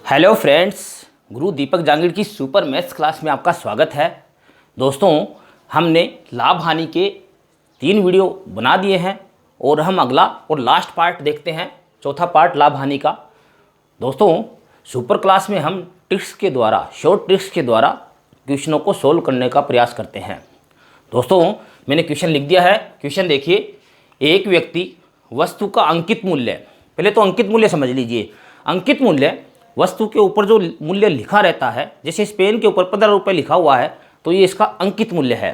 Hello friends, गुरु दीपक जांगीड़ की super maths class में आपका स्वागत है। दोस्तों, हमने लाभ हानि के 3 वीडियो बना दिए हैं और हम अगला और लास्ट पार्ट देखते हैं, चौथा पार्ट लाभ हानि का। दोस्तों, सुपर क्लास में हम ट्रिक्स के द्वारा, शॉर्ट ट्रिक्स के द्वारा क्वेश्चनों को सोल्व करने का प्रयास करते हैं। दोस्तों, मैंने क्वेश्चन लिख दिया है। क्वेश्चन देखिए, एक व्यक्ति वस्तु का अंकित मूल्य, पहले तो अंकित मूल्य समझ लीजिए। अंकित मूल्य वस्तु के ऊपर जो मूल्य लिखा रहता है, जैसे इस पेन के ऊपर 15 रुपये लिखा हुआ है तो ये इसका अंकित मूल्य है।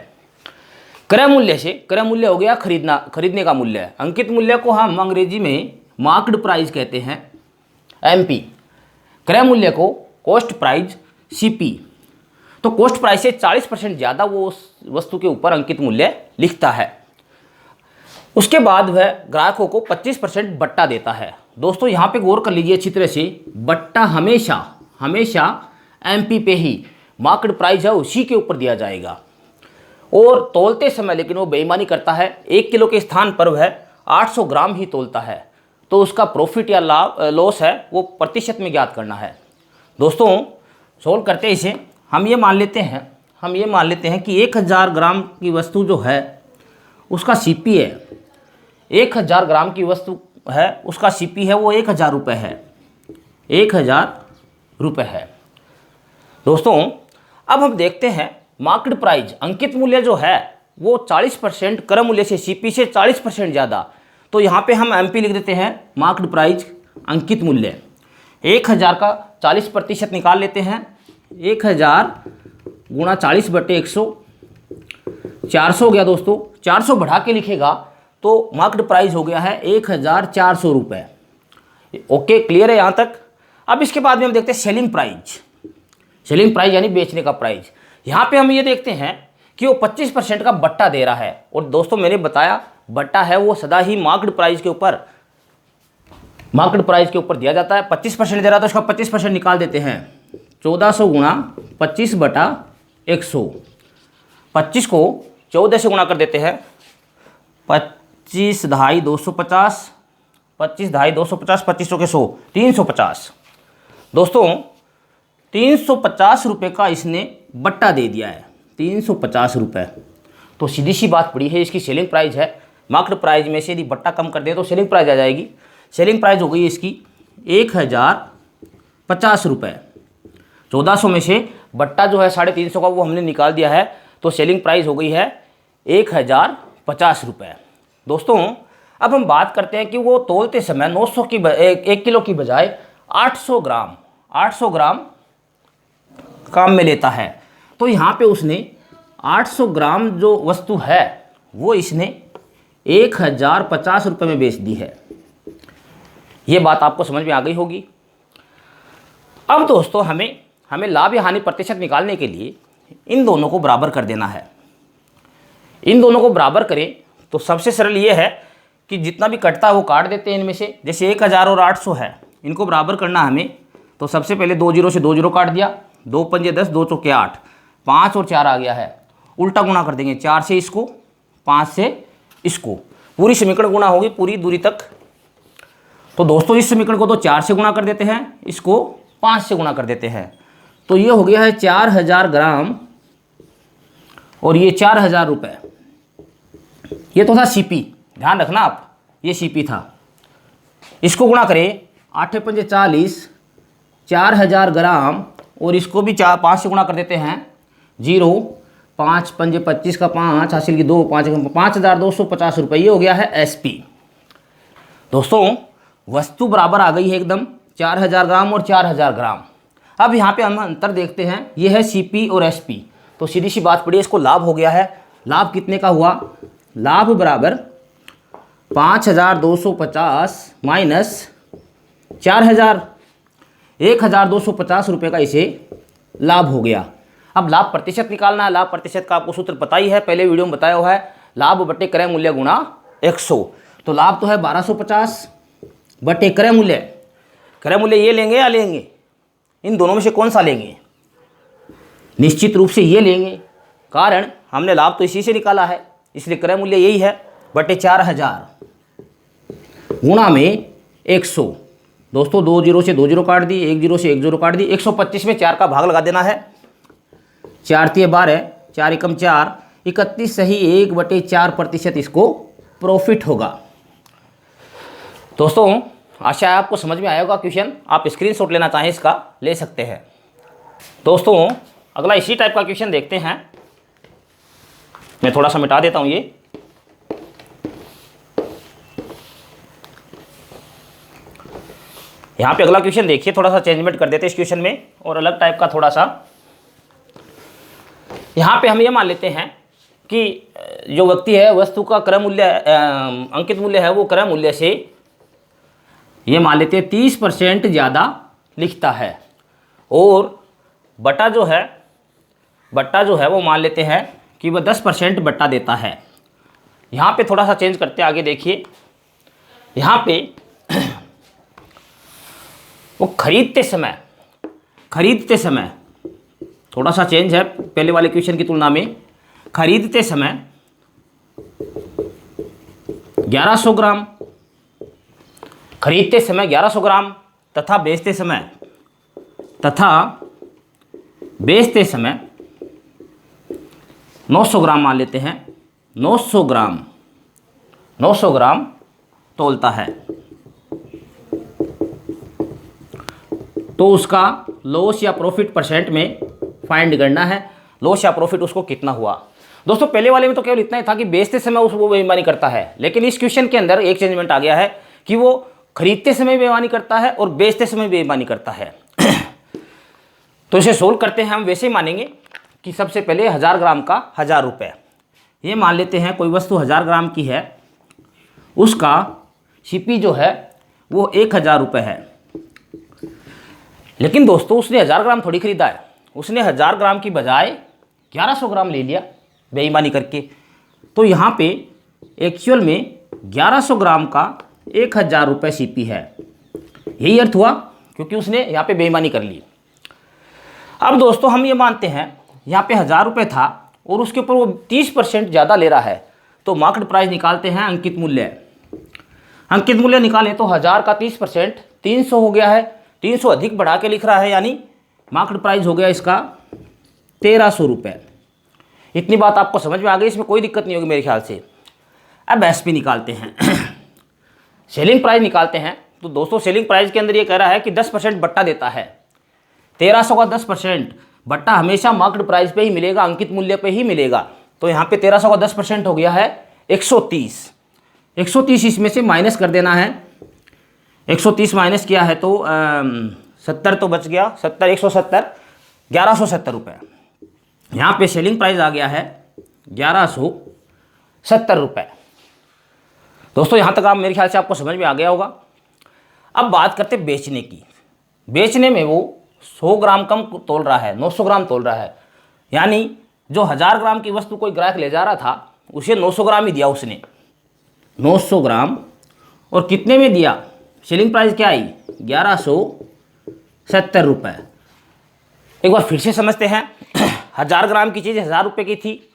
क्रय मूल्य से, क्रय मूल्य हो गया खरीदने का मूल्य है। अंकित मूल्य को हम अंग्रेजी में मार्क्ड प्राइस कहते हैं, एमपी। क्रय मूल्य को कॉस्ट प्राइस, सीपी। तो कॉस्ट प्राइस से 40% ज़्यादा वो उस वस्तु के ऊपर अंकित मूल्य लिखता है। उसके बाद वह ग्राहकों को 25% बट्टा देता है। दोस्तों, यहाँ पे गौर कर लीजिए अच्छी तरह से, बट्टा हमेशा एमपी पे ही, मार्केट प्राइस है उसी के ऊपर दिया जाएगा। और तोलते समय लेकिन वो बेईमानी करता है। 1 किलो के स्थान पर वह 800 ग्राम ही तोलता है। तो उसका प्रॉफिट या लॉस है वो प्रतिशत में ज्ञात करना है। दोस्तों, सोल्व करते हैं इसे। हम ये मान लेते हैं कि 1000 ग्राम की वस्तु जो है उसका सीपी है, 1000 ग्राम की वस्तु है उसका सीपी है वो 1000 रुपये है, 1000 रुपये है। दोस्तों, अब हम देखते हैं मार्केट प्राइस, अंकित मूल्य जो है वो 40% क्रय मूल्य से, सीपी से 40% ज़्यादा। तो यहाँ पे हम एमपी लिख देते हैं, मार्केट प्राइस अंकित मूल्य। 1000 का 40% निकाल लेते हैं, 1000 गुणा 40/100, 400 हो गया। दोस्तों, 400 बढ़ा के लिखेगा तो मार्केट प्राइस हो गया है 1400 रुपये। ओके, क्लियर है यहाँ तक। अब इसके बाद में हम देखते हैं सेलिंग प्राइस यानी बेचने का प्राइस। यहाँ पे हम ये देखते हैं कि वो 25% का बट्टा दे रहा है। और दोस्तों, मैंने बताया बट्टा है वो सदा ही मार्केट प्राइस के ऊपर दिया जाता है। 25% दे रहा है तो उसका 25% निकाल देते हैं। 1400 गुणा 25/100, 25 को 14 से गुणा कर देते हैं, 25 ढाई 250, 25 ढाई 250, 25 के 100, 350। दोस्तों, 350 रुपये का इसने बट्टा दे दिया है, 350 रुपये। तो सीधी सी बात पड़ी है, इसकी सेलिंग प्राइस है। मार्केट प्राइस में से यदि बट्टा कम कर दे तो सेलिंग प्राइस आ जाएगी। सेलिंग प्राइस हो गई इसकी 1050 रुपये। 1400 में से बट्टा जो है 350 का वो हमने निकाल दिया है, तो सेलिंग प्राइस हो गई है 1050 रुपये। दोस्तों, अब हम बात करते हैं कि वो तोलते समय 900 की 1 किलो की बजाय 800 ग्राम काम में लेता है। तो यहाँ पे उसने 800 ग्राम जो वस्तु है वो इसने 1050 रुपये में बेच दी है। ये बात आपको समझ में आ गई होगी। अब दोस्तों, हमें लाभ या हानि प्रतिशत निकालने के लिए इन दोनों को बराबर कर देना है। इन दोनों को बराबर करें तो सबसे सरल ये है कि जितना भी कटता है वो काट देते हैं इनमें से। जैसे 1000 और 800 है, इनको बराबर करना हमें, तो सबसे पहले 2 जीरो से 2 जीरो काट दिया, 2 पंजे 10, 2 चौके 8, 5 और 4 आ गया है। उल्टा गुणा कर देंगे, 4 से इसको, 5 से इसको, पूरी समीकरण गुणा होगी पूरी दूरी तक। तो दोस्तों, इस समीकरण को तो 4 से गुणा कर देते हैं, इसको 5 से गुणा कर देते हैं। तो ये हो गया है 4000 ग्राम और ये 4000 रुपये। ये तो था सीपी, ध्यान रखना आप, ये सीपी था। इसको गुणा करें, 8 पंजे 40, 4000 ग्राम, और इसको भी 5 से गुणा कर देते हैं, 0, 5 पंजे 25 का 5, हासिल की 2, 5250 रुपये। ये हो गया है एसपी। दोस्तों, वस्तु बराबर आ गई है एकदम, 4000 ग्राम और 4000 ग्राम। अब यहाँ पे हम अंतर देखते हैं, ये है सीपी और एसपी। तो सीधी सी बात पड़ी, इसको लाभ हो गया है। लाभ कितने का हुआ? लाभ बराबर 5250 माइनस 4000, 1250 रुपये का इसे लाभ हो गया। अब लाभ प्रतिशत निकालना है। लाभ प्रतिशत का आपको सूत्र पता ही है, पहले वीडियो में बताया हुआ है, लाभ बटे क्रय मूल्य गुणा 100। तो लाभ तो है 1250 बटे क्रय मूल्य। क्रय मूल्य ये लेंगे या लेंगे, इन दोनों में से कौन सा लेंगे? निश्चित रूप से ये लेंगे, कारण हमने लाभ तो इसी से निकाला है, इसलिए क्रय मूल्य यही है, बटे 4000 गुणा में 100। दोस्तों 2 जीरो से 2 जीरो काट दी, 1 जीरो से 1 जीरो काट दी, 125 में 4 का भाग लगा देना है। 4 तिये 12, 4 एकम 4, 31 सही 1/4% इसको प्रॉफिट होगा। दोस्तों आशा है आपको समझ में आया होगा क्वेश्चन। आप स्क्रीनशॉट लेना चाहें इसका ले सकते हैं। दोस्तों अगला इसी टाइप का क्वेश्चन देखते हैं। मैं थोड़ा सा मिटा देता हूं ये। यहां पे अगला क्वेश्चन देखिए, थोड़ा सा चेंजमेंट कर देते हैं इस क्वेश्चन में और अलग टाइप का थोड़ा सा। यहां पे हम ये मान लेते हैं कि जो व्यक्ति है वस्तु का क्रय मूल्य अंकित मूल्य है वो क्रय मूल्य से ये मान लेते हैं 30% ज़्यादा लिखता है, और बट्टा जो है वो मान लेते हैं कि वह 10% बट्टा देता है। यहाँ पे थोड़ा सा चेंज करते आगे देखिए। यहाँ पे वो खरीदते समय थोड़ा सा चेंज है पहले वाले क्वेश्चन की तुलना में। खरीदते समय 1100 ग्राम, खरीदते समय 1100 ग्राम तथा बेचते समय 900 ग्राम मान लेते हैं। 900 ग्राम तोलता है, तो उसका लॉस या प्रॉफिट परसेंट में फाइंड करना है। लॉस या प्रॉफिट उसको कितना हुआ। दोस्तों पहले वाले में तो केवल इतना ही था कि बेचते समय वो बेईमानी करता है, लेकिन इस क्वेश्चन के अंदर एक चेंजमेंट आ गया है कि वो खरीदते समय बेईमानी करता है और बेचते समय बेईमानी करता है। तो इसे सोल्व करते हैं हम। वैसे ही मानेंगे कि सबसे पहले 1000 ग्राम का 1000 रुपये, ये मान लेते हैं कोई वस्तु 1000 ग्राम की है, उसका सीपी जो है वो 1000 रुपये है। लेकिन दोस्तों उसने 1000 ग्राम थोड़ी खरीदा है, उसने 1000 ग्राम की बजाय 1100 ग्राम ले लिया बेईमानी करके। तो यहाँ पे एक्चुअल में 1100 ग्राम का 1000 रुपये सीपी है। यही अर्थ हुआ, क्योंकि उसने यहाँ पे बेईमानी कर ली। अब दोस्तों हम ये मानते हैं यहाँ पे 1000 रुपये था और उसके ऊपर वो 30% ज़्यादा ले रहा है, तो मार्केट प्राइस निकालते हैं। अंकित मूल्य निकालें तो 1000 का 30% 300 हो गया है। 300 अधिक बढ़ा के लिख रहा है, यानी मार्केट प्राइस हो गया इसका 1300 रुपये। इतनी बात आपको समझ में आ गई, इसमें कोई दिक्कत नहीं होगी मेरे ख्याल से। अब एसपी निकालते हैं। सेलिंग प्राइस निकालते हैं। तो दोस्तों सेलिंग प्राइस के अंदर ये कह रहा है कि 10% बट्टा देता है। 1300 का 10% बट्टा हमेशा मार्केट प्राइस पे ही मिलेगा, अंकित मूल्य पे ही मिलेगा। तो यहाँ पे 1300 का 10% हो गया है 130। 130 इसमें से माइनस कर देना है। 130 माइनस किया है तो 70 तो बच गया, 70 170 1170 रुपये। यहाँ पे सेलिंग प्राइस आ गया है 1170 रुपये। दोस्तों यहाँ तक आप मेरे ख्याल से आपको समझ में आ गया होगा। अब बात करते बेचने की। बेचने में वो 100 ग्राम कम तोल रहा है, 900 ग्राम तोल रहा है। यानी जो 1000 ग्राम की वस्तु कोई ग्राहक ले जा रहा था उसे 900 ग्राम ही दिया उसने, 900 ग्राम। और कितने में दिया? सेलिंग प्राइस क्या आई? 1170 रुपये। एक बार फिर से समझते हैं। 1000 ग्राम की चीज़ 1000 रुपये की थी,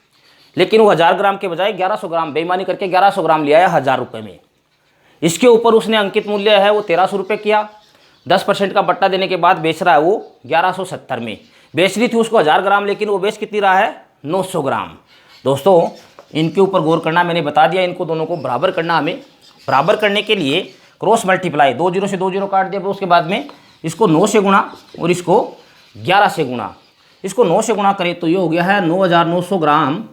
लेकिन वो 1000 ग्राम के बजाय 1100 ग्राम बेईमानी करके 1100 ग्राम ले आया 1000 रुपये में। इसके ऊपर उसने अंकित मूल्य है वो 1300 रुपये किया। 10% का बट्टा देने के बाद बेच रहा है वो 1170 में। बेचनी थी उसको 1000 ग्राम, लेकिन वो बेच कितनी रहा है? 900 ग्राम। दोस्तों इनके ऊपर गौर करना, मैंने बता दिया। इनको दोनों को बराबर करना। हमें बराबर करने के लिए क्रॉस मल्टीप्लाई, 2 जीरो से 2 जीरो काट दिया, फिर उसके बाद में इसको 9 से गुणा और इसको 11 से गुणा। इसको 9 से गुणा करें तो ये हो गया है 9900 ग्राम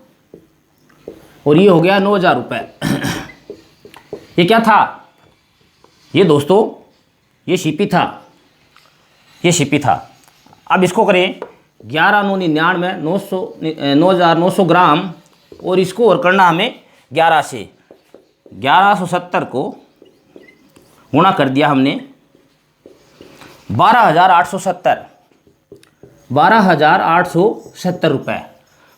और ये हो गया 9000 रुपये। ये क्या था? ये दोस्तों ये सीपी था, ये सीपी था। अब इसको करें 11,999 9900 ग्राम और इसको और करना हमें 11 से। 1170 को गुणा कर दिया हमने 12,870 रुपये।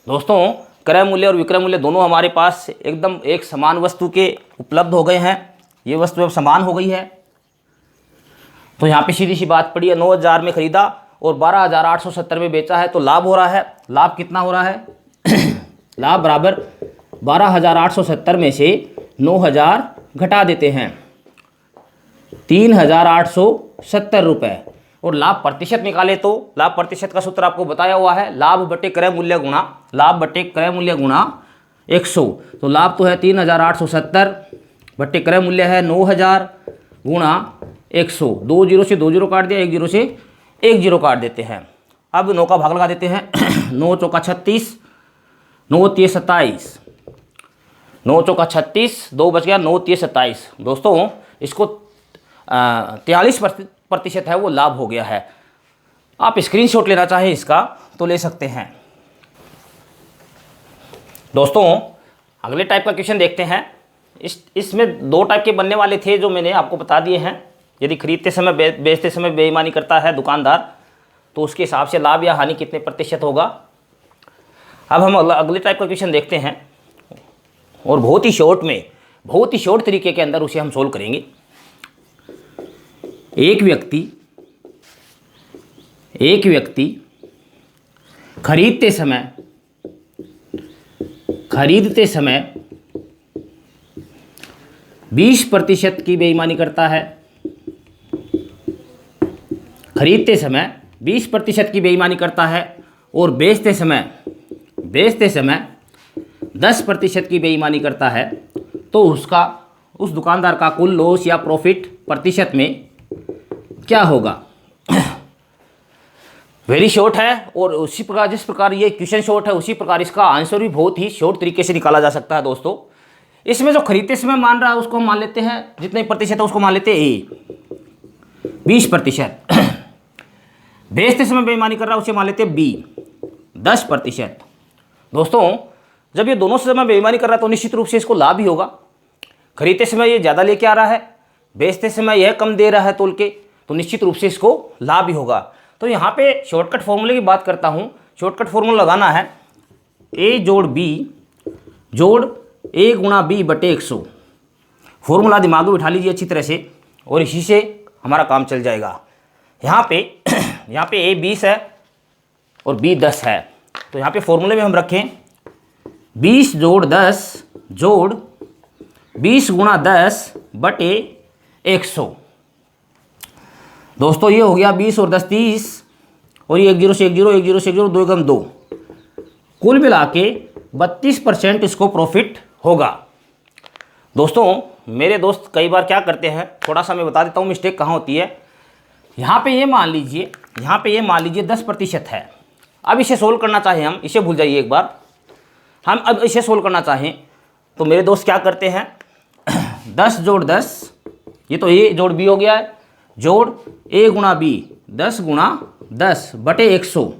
दोस्तों क्रय मूल्य और विक्रय मूल्य दोनों हमारे पास एकदम एक समान वस्तु के उपलब्ध हो गए हैं। ये वस्तु अब समान हो गई है, तो यहाँ पे सीधी सी बात पड़ी है। 9000 में खरीदा और 12,870 में बेचा है, तो लाभ हो रहा है। लाभ कितना हो रहा है? लाभ बराबर 12,870 में से 9000 घटा देते हैं, 3,800 70 रुपये। और लाभ प्रतिशत निकाले तो लाभ प्रतिशत का सूत्र आपको बताया हुआ है, लाभ बटे क्रय मूल्य गुणा लाभ बटे क्रय मूल्य गुणा 100। तो लाभ तो है 3870 बटे क्रय मूल्य है 9000 गुणा 100। 2 जीरो से 2 जीरो काट दिया, 1 जीरो से 1 जीरो काट देते हैं। अब 9 का भाग लगा देते हैं। 9 चौका 36, 9 तिये 27, 9 चौका 36, 2 बच गया, 9 तिये 27। दोस्तों इसको 43% है वो लाभ हो गया है। आप स्क्रीनशॉट लेना चाहें इसका तो ले सकते हैं। दोस्तों अगले टाइप का क्वेश्चन देखते हैं। इसमें 2 टाइप के बनने वाले थे जो मैंने आपको बता दिए हैं। यदि खरीदते समय बेचते समय बेईमानी करता है दुकानदार तो उसके हिसाब से लाभ या हानि कितने प्रतिशत होगा। अब हम अगले टाइप का क्वेश्चन देखते हैं और बहुत ही शॉर्ट तरीके के अंदर उसे हम सोल्व करेंगे। एक व्यक्ति खरीदते समय 20% की बेईमानी करता है। खरीदते समय 20% की बेईमानी करता है और बेचते समय 10% की बेईमानी करता है। तो उस दुकानदार का कुल लॉस या प्रॉफिट प्रतिशत में क्या होगा। वेरी शॉर्ट है और उसी प्रकार जिस प्रकार ये क्वेश्चन शॉर्ट है उसी प्रकार इसका आंसर भी बहुत ही शॉर्ट तरीके से निकाला जा सकता है। दोस्तों इसमें जो खरीदते समय मान रहा है उसको हम मान लेते हैं, जितने प्रतिशत है उसको मान लेते हैं ए 20%। बेचते समय बेईमानी कर रहा है उसे मान लेते हैं बी 10%। दोस्तों जब ये दोनों समय बेईमानी कर रहा है तो निश्चित रूप से इसको लाभ ही होगा। खरीदते समय ये ज़्यादा लेके आ रहा है, बेचते समय यह कम दे रहा है तोल के, तो निश्चित रूप से इसको लाभ ही होगा। तो यहाँ पे शॉर्टकट फॉर्मूले की बात करता हूँ। शॉर्टकट फॉर्मूला लगाना है ए जोड़ बी जोड़ ए गुणा बी बटे 100। फॉर्मूला दिमाग में बिठा लीजिए अच्छी तरह से और इसी से हमारा काम चल जाएगा। यहाँ पे ए 20 है और बी 10 है। तो यहाँ पे फॉर्मूले में हम रखें 20 जोड़ 10 जोड़ 20 गुणा 10 बटे 100। दोस्तों ये हो गया 20 और 10 30 और ये 1 जीरो से 1 जीरो 1 जीरो से 1 जीरो 2 एकम 2, कुल मिला के 32% इसको प्रॉफिट होगा। दोस्तों मेरे दोस्त कई बार क्या करते हैं, थोड़ा सा मैं बता देता हूँ मिस्टेक कहाँ होती है। यहाँ पे ये मान लीजिए 10% है। अब इसे सोल्व करना चाहें हम, इसे भूल जाइए एक बार, हम अब इसे सोल्व करना चाहें तो मेरे दोस्त क्या करते हैं 10 जोड़ 10, ये तो ए जोड़ बी हो गया है, जोड़ ए गुणा बी 10 गुणा 10 बटे 100।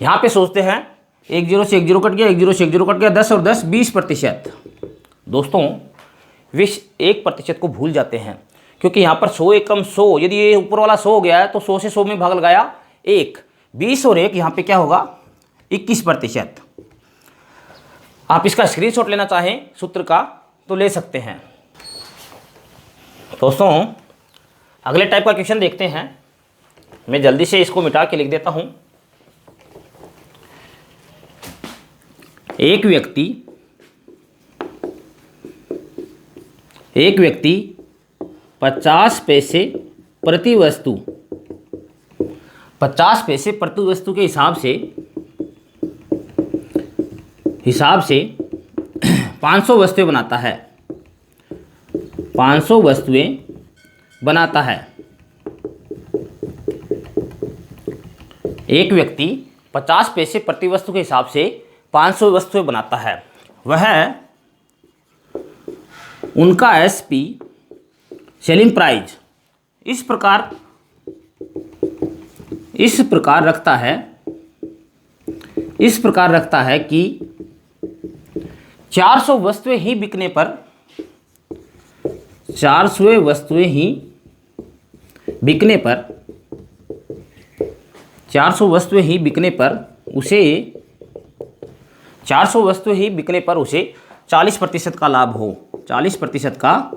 यहाँ पे सोचते हैं 1 जीरो से 1 जीरो कट गया, 1 जीरो से 1 जीरो कट गया, 10 और 10 20%। दोस्तों 1% को भूल जाते हैं क्योंकि यहाँ पर 100 एकम 100, यदि ये ऊपर वाला 100 हो गया है तो 100 से 100 में भाग लगाया 1, 20 और 1 यहाँ पे क्या होगा 21%। आप इसका स्क्रीनशॉट लेना चाहें सूत्र का तो ले सकते हैं। दोस्तों अगले टाइप का क्वेश्चन देखते हैं। मैं जल्दी से इसको मिटा के लिख देता हूं। एक व्यक्ति 50 पैसे प्रति वस्तु के हिसाब से 500 वस्तुएं बनाता है। 500 वस्तुएं बनाता है। एक व्यक्ति 50 पैसे प्रति वस्तु के हिसाब से 500 वस्तुएं बनाता है। वह उनका एसपी सेलिंग प्राइस इस प्रकार रखता है कि 400 वस्तुएं ही बिकने पर उसे 40% का लाभ हो। 40% का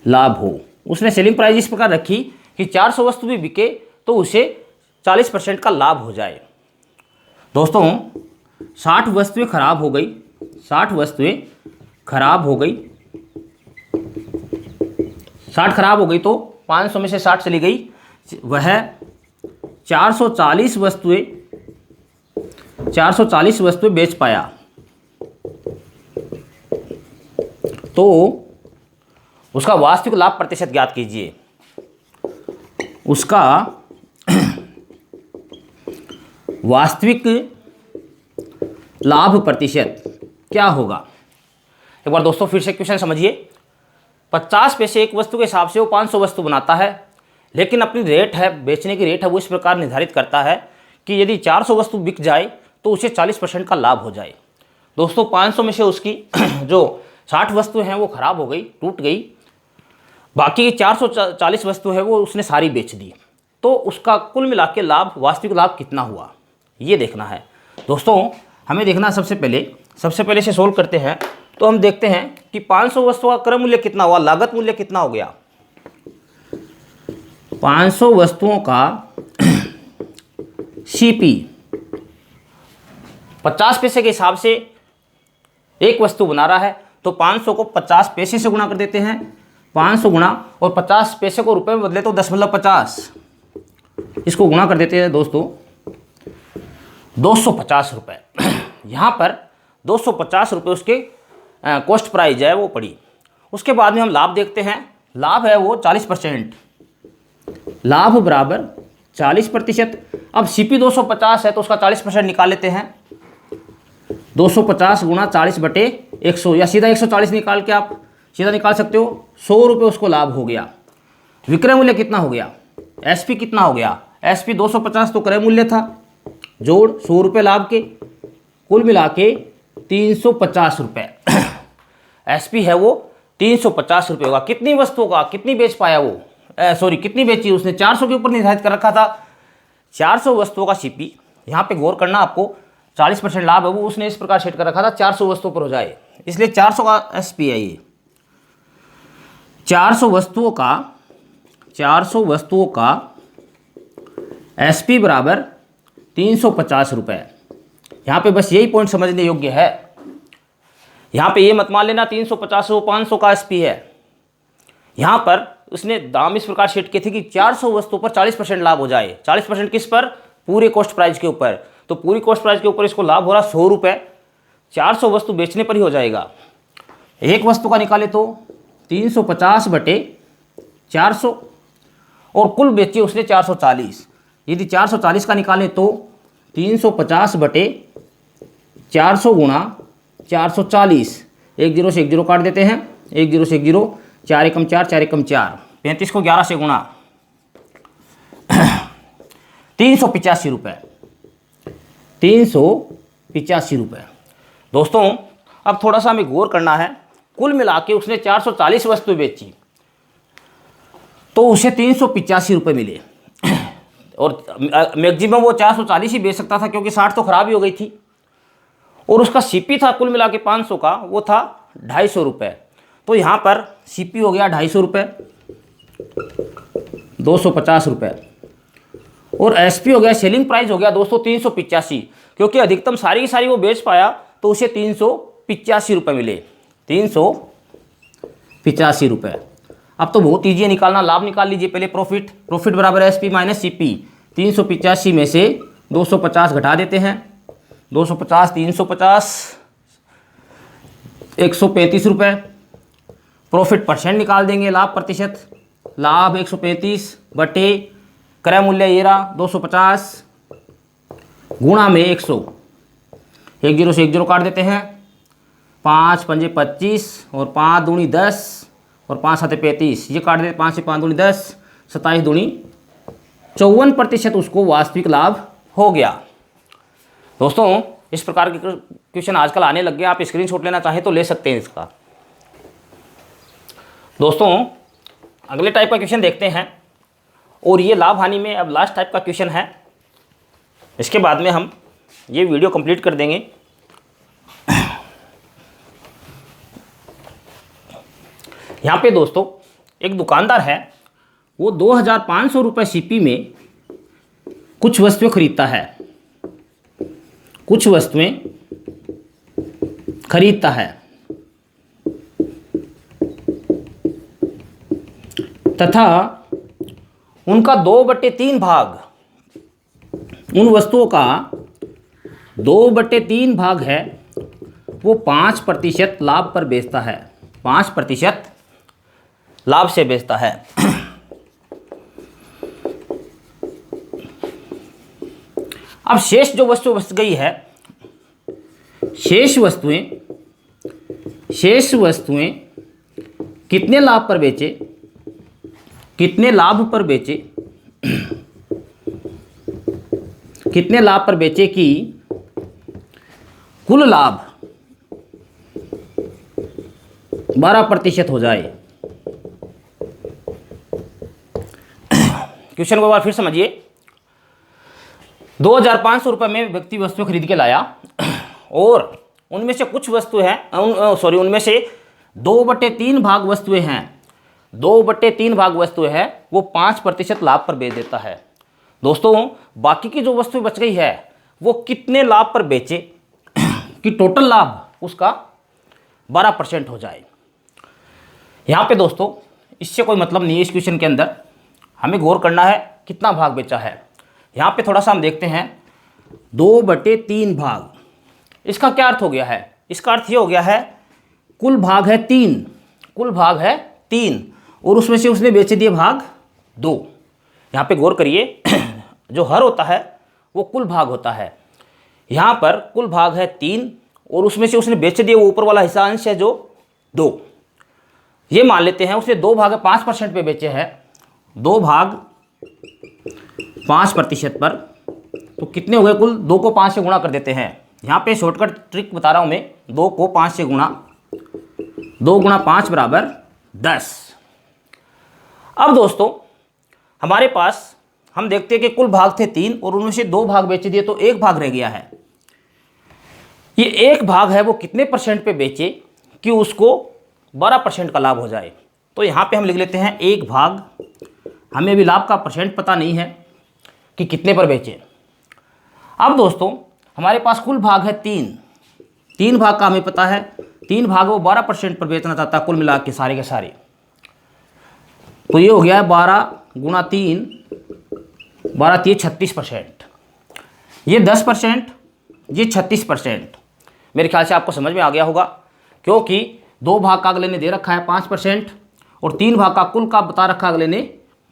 लाभ हो। उसने सेलिंग प्राइस इस प्रकार रखी कि 400 वस्तु भी बिके तो उसे 40% का लाभ हो जाए। दोस्तों 60 वस्तुएं खराब हो गई। 60 खराब हो गई तो 500 में से 60 चली गई, वह 440 वस्तुएं बेच पाया। तो उसका वास्तविक लाभ प्रतिशत ज्ञात कीजिए। उसका वास्तविक लाभ प्रतिशत क्या होगा? एक बार दोस्तों फिर से क्वेश्चन समझिए। 50 पैसे एक वस्तु के हिसाब से वो 500 वस्तु बनाता है, लेकिन अपनी रेट है, बेचने की रेट है वो इस प्रकार निर्धारित करता है कि यदि 400 वस्तु बिक जाए तो उसे 40% का लाभ हो जाए। दोस्तों 500 में से उसकी जो 60 वस्तु हैं वो खराब हो गई, टूट गई, बाकी 440 वस्तु है वो उसने सारी बेच दी। तो उसका कुल मिला के लाभ, वास्तविक लाभ कितना हुआ, ये देखना है। दोस्तों हमें देखना है सबसे पहले इसे सोल्व करते हैं। तो हम देखते हैं कि 500 वस्तु का क्रय मूल्य कितना हुआ, लागत मूल्य कितना हो गया। 500 वस्तुओं का सीपी 50 पैसे के हिसाब से एक वस्तु बना रहा है, तो 500 को 50 पैसे से गुणा कर देते हैं। 500 गुणा और 50 पैसे को रुपए में बदले तो 10/50, इसको गुणा कर देते हैं दोस्तों 250 रुपये। यहाँ पर 250 रुपये उसके कॉस्ट प्राइस है वो पड़ी। उसके बाद में हम लाभ देखते हैं। लाभ है वो 40%, लाभ बराबर 40%। अब सीपी 250 है तो उसका 40% निकाल लेते हैं। 250 गुणा 40/100 या सीधा 140 निकाल के आप सीधा निकाल सकते हो। 100 रुपये उसको लाभ हो गया। विक्रय मूल्य कितना हो गया, एसपी कितना हो गया, एसपी 250 तो क्रय मूल्य था, जोड़ 100 रुपये लाभ के, कुल मिला के 350 रुपये। एसपी है वो 350 रुपये होगा। कितनी वस्तुओं का कितनी बेच पाया वो, कितनी बेची उसने, 400 के ऊपर निर्धारित कर रखा था। 400 वस्तुओं का सीपी, यहाँ पे गौर करना आपको, 40% लाभ है वो उसने इस प्रकार सेट कर रखा था 400 वस्तुओं पर हो जाए, इसलिए 400 का एसपी है ये। 400 वस्तुओं का एसपी बराबर 350 रुपये। यहाँ पे बस यही पॉइंट समझने योग्य है। यहाँ पे ये मत मान लेना 350 500 का एसपी है। यहाँ पर उसने दाम इस प्रकार सेट किए थे कि 400 वस्तुओं पर 40% लाभ हो जाए। 40% किस पर, पूरे कॉस्ट प्राइस के ऊपर। तो पूरी कॉस्ट प्राइस के ऊपर इसको लाभ हो रहा 100 रुपये, 400 वस्तु बेचने पर ही हो जाएगा। एक वस्तु का निकाले तो 350/400 और कुल बेची उसने 440। यदि 440 का निकालें तो 350/400 गुणा 440, 1 0 से 1 0 काट देते हैं, 1 0 से 1 0, 4 एकम 4, 4 एकम 4, 35 को 11 से गुणा 385 रुपये, 385 रुपये। दोस्तों अब थोड़ा सा हमें गौर करना है। कुल मिला के उसने 440 वस्तु बेची तो उसे 385 रुपये मिले, और मैक्सिमम वो 440 ही बेच सकता था क्योंकि 60 तो खराब ही हो गई थी। और उसका सीपी था कुल मिला के 500 का, वो था 250 रुपये। तो यहाँ पर सीपी हो गया 250 रुपये, 250 रुपये, और एसपी हो गया, सेलिंग प्राइस हो गया दोस्तों 385, क्योंकि अधिकतम सारी की सारी वो बेच पाया तो उसे 385 रुपये मिले, 385 रुपये। अब तो बहुत ईजी है निकालना, लाभ निकाल लीजिए पहले। प्रॉफिट बराबर एसपी माइनस सीपी। 385 में से 250 घटा देते हैं, 250 350 135 रुपये। प्रॉफिट परसेंट निकाल देंगे, लाभ प्रतिशत, लाभ 135 बटे क्रय मूल्य ये रहा 250 गुणा में 100, 1 0 से 1 0 काट देते हैं, 5 पंजे 25 और 5 दूनी 10 और 5 साते 35, ये काट देते, 5 से 5 दूनी 10, 27 दूनी 54% उसको वास्तविक लाभ हो गया। दोस्तों इस प्रकार के क्वेश्चन आजकल आने लग गए, आप स्क्रीनशॉट लेना चाहें तो ले सकते हैं इसका। दोस्तों अगले टाइप का क्वेश्चन देखते हैं, और ये लाभ हानि में अब लास्ट टाइप का क्वेश्चन है। इसके बाद में हम ये वीडियो कंप्लीट कर देंगे। यहाँ पे दोस्तों एक दुकानदार है, वो 2500 रुपये सीपी में कुछ वस्तुएं खरीदता है, तथा उनका 2/3 भाग, उन वस्तुओं का 2/3 भाग है वो 5% लाभ पर बेचता है, 5% लाभ से बेचता है। अब शेष जो वस्तु बच गई है, शेष वस्तुएं कितने लाभ पर बेचे, कितने लाभ पर बेचे, कितने लाभ पर बेचे कि कुल लाभ 12% हो जाए। क्वेश्चन को एक बार फिर समझिए। 2500 रुपये में व्यक्ति वस्तुएं खरीद के लाया और उनमें से कुछ वस्तु है, उनमें से 2/3 भाग वस्तुएं हैं, 2/3 भाग वस्तुएं हैं वो 5% लाभ पर बेच देता है। दोस्तों बाकी की जो वस्तु बच गई है वो कितने लाभ पर बेचे कि टोटल लाभ उसका 12% हो जाए। यहाँ पे दोस्तों इससे कोई मतलब नहीं है, इस क्वेश्चन के अंदर हमें गौर करना है कितना भाग बेचा है। यहाँ पे थोड़ा सा हम देखते हैं 2/3 भाग, इसका क्या अर्थ हो गया है? इसका अर्थ ये हो गया है कुल भाग है 3, कुल भाग है 3 और उसमें से उसने बेचे दिए भाग 2। यहाँ पे गौर करिए जो हर होता है वो कुल भाग होता है, यहाँ पर कुल भाग है 3 और उसमें से उसने बेचे दिए वो ऊपर वाला हिस्सा अंश है जो 2। ये मान लेते हैं उसने 2 भाग 5% पे बेचे हैं, 2 भाग 5% पर, तो कितने हो गए कुल? 2 को 5 से गुणा कर देते हैं। यहाँ पे शॉर्टकट ट्रिक बता रहा हूँ मैं, 2 को 5 से गुणा, 2 गुणा 5 बराबर 10। अब दोस्तों हमारे पास हम देखते हैं कि कुल भाग थे 3 और उनमें से 2 भाग बेचे दिए तो 1 भाग रह गया है। ये 1 भाग है वो कितने % पे बेचे कि उसको 12% का लाभ हो जाए। तो यहाँ पे हम लिख लेते हैं 1 भाग, हमें अभी लाभ का % पता नहीं है कि कितने पर बेचे। अब दोस्तों हमारे पास कुल भाग है 3 भाग का हमें पता है, 3 भाग वो 12% पर बेचना चाहता है कुल मिला के सारे के सारे। तो ये हो गया है 12 गुणा 3, 12 3 36%, ये 10%, ये 36%। मेरे ख्याल से आपको समझ में आ गया होगा, क्योंकि 2 भाग का अगले ने दे रखा है 5% और 3 भाग का कुल का बता रखा अगले ने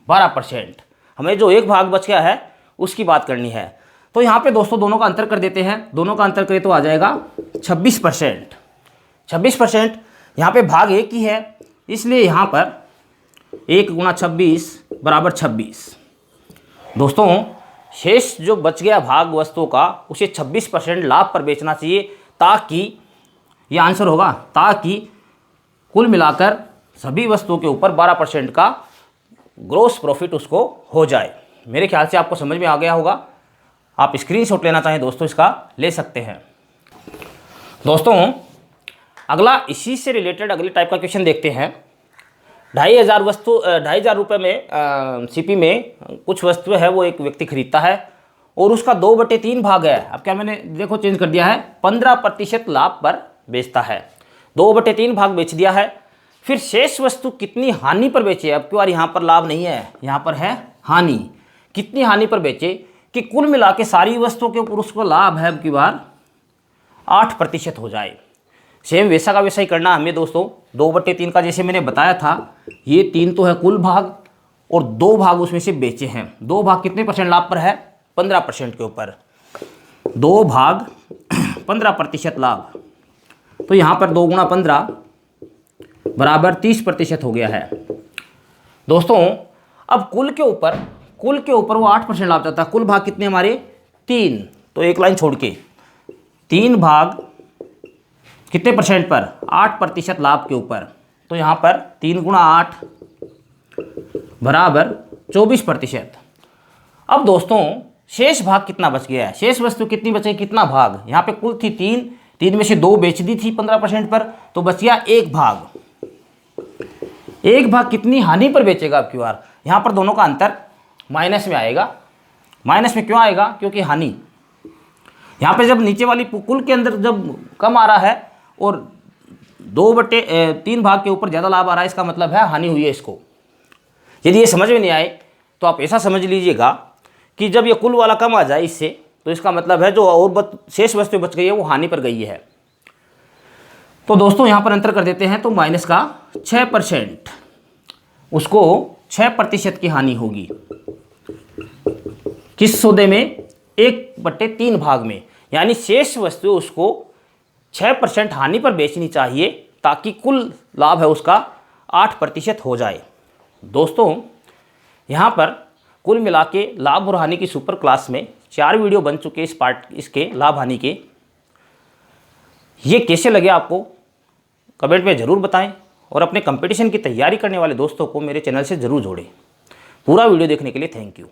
12%। हमें जो 1 भाग बच गया है उसकी बात करनी है। तो यहाँ पे दोस्तों दोनों का अंतर कर देते हैं, दोनों का अंतर करें तो आ जाएगा 26%। 26% यहाँ पे भाग 1 ही है, इसलिए यहाँ पर 1 गुणा 26 बराबर 26। दोस्तों शेष जो बच गया भाग वस्तुओं का उसे 26% लाभ पर बेचना चाहिए, ताकि ये आंसर होगा, ताकि कुल मिलाकर सभी वस्तुओं के ऊपर 12% का ग्रॉस प्रॉफिट उसको हो जाए। मेरे ख्याल से आपको समझ में आ गया होगा। आप स्क्रीनशॉट लेना चाहें दोस्तों इसका ले सकते हैं। दोस्तों अगला इसी से रिलेटेड अगले टाइप का क्वेश्चन देखते हैं। 2,500 रुपये में सीपी में कुछ वस्तुएं है वो एक व्यक्ति खरीदता है और उसका 2/3 भाग है। अब क्या मैंने देखो चेंज कर दिया है, 15% लाभ पर बेचता है, 2/3 भाग बेच दिया है। फिर शेष वस्तु कितनी हानि पर बेचे? अब की बार यहाँ पर लाभ नहीं है, यहाँ पर है हानि। कितनी हानि पर बेचे कि कुल मिला के सारी वस्तुओं के ऊपर उसको लाभ है अब की बार 8% हो जाए। सेम वैसा का वैसा ही करना हमें दोस्तों। 2/3 का जैसे मैंने बताया था, ये 3 तो है कुल भाग और 2 भाग उसमें से बेचे हैं। 2 भाग कितने % लाभ पर है? 15% के ऊपर, 2 भाग 15% लाभ। तो यहाँ पर 2 गुणा 15 बराबर 30% हो गया है। दोस्तों अब कुल के ऊपर वो 8% लाभ चाहता है। कुल भाग कितने हमारे? 3, तो एक लाइन छोड़ के 3 भाग कितने % पर? 8% लाभ के ऊपर। तो यहाँ पर 3 गुणा 8 बराबर 24%। अब दोस्तों शेष भाग कितना बच गया है? शेष वस्तु कितनी बची? कितना भाग? यहाँ पे कुल थी 3 में से 2 बेच दी थी 15% पर, तो बच गया 1 भाग। 1 भाग कितनी हानि पर बेचेगा अब की बार? यहाँ पर दोनों का अंतर माइनस में आएगा। माइनस में क्यों आएगा? क्योंकि हानि यहाँ पे जब नीचे वाली कुल के अंदर जब कम आ रहा है और 2/3 भाग के ऊपर ज़्यादा लाभ आ रहा है, इसका मतलब है हानि हुई है इसको। यदि ये समझ में नहीं आए तो आप ऐसा समझ लीजिएगा कि जब ये कुल वाला कम आ जाए इससे, तो इसका मतलब है जो और शेष वस्तु बच गई है वो हानि पर गई है। तो दोस्तों यहाँ पर अंतर कर देते हैं, तो माइनस का 6%, उसको 6% की हानि होगी किस सौदे में, 1/3 भाग में, यानी शेष वस्तु उसको 6% हानि पर बेचनी चाहिए ताकि कुल लाभ है उसका 8% हो जाए। दोस्तों यहाँ पर कुल मिला के लाभ और हानि की सुपर क्लास में 4 वीडियो बन चुके इसके लाभ हानि के। ये कैसे लगे आपको कमेंट में ज़रूर बताएं और अपने कंपटीशन की तैयारी करने वाले दोस्तों को मेरे चैनल से ज़रूर जोड़ें। पूरा वीडियो देखने के लिए थैंक यू।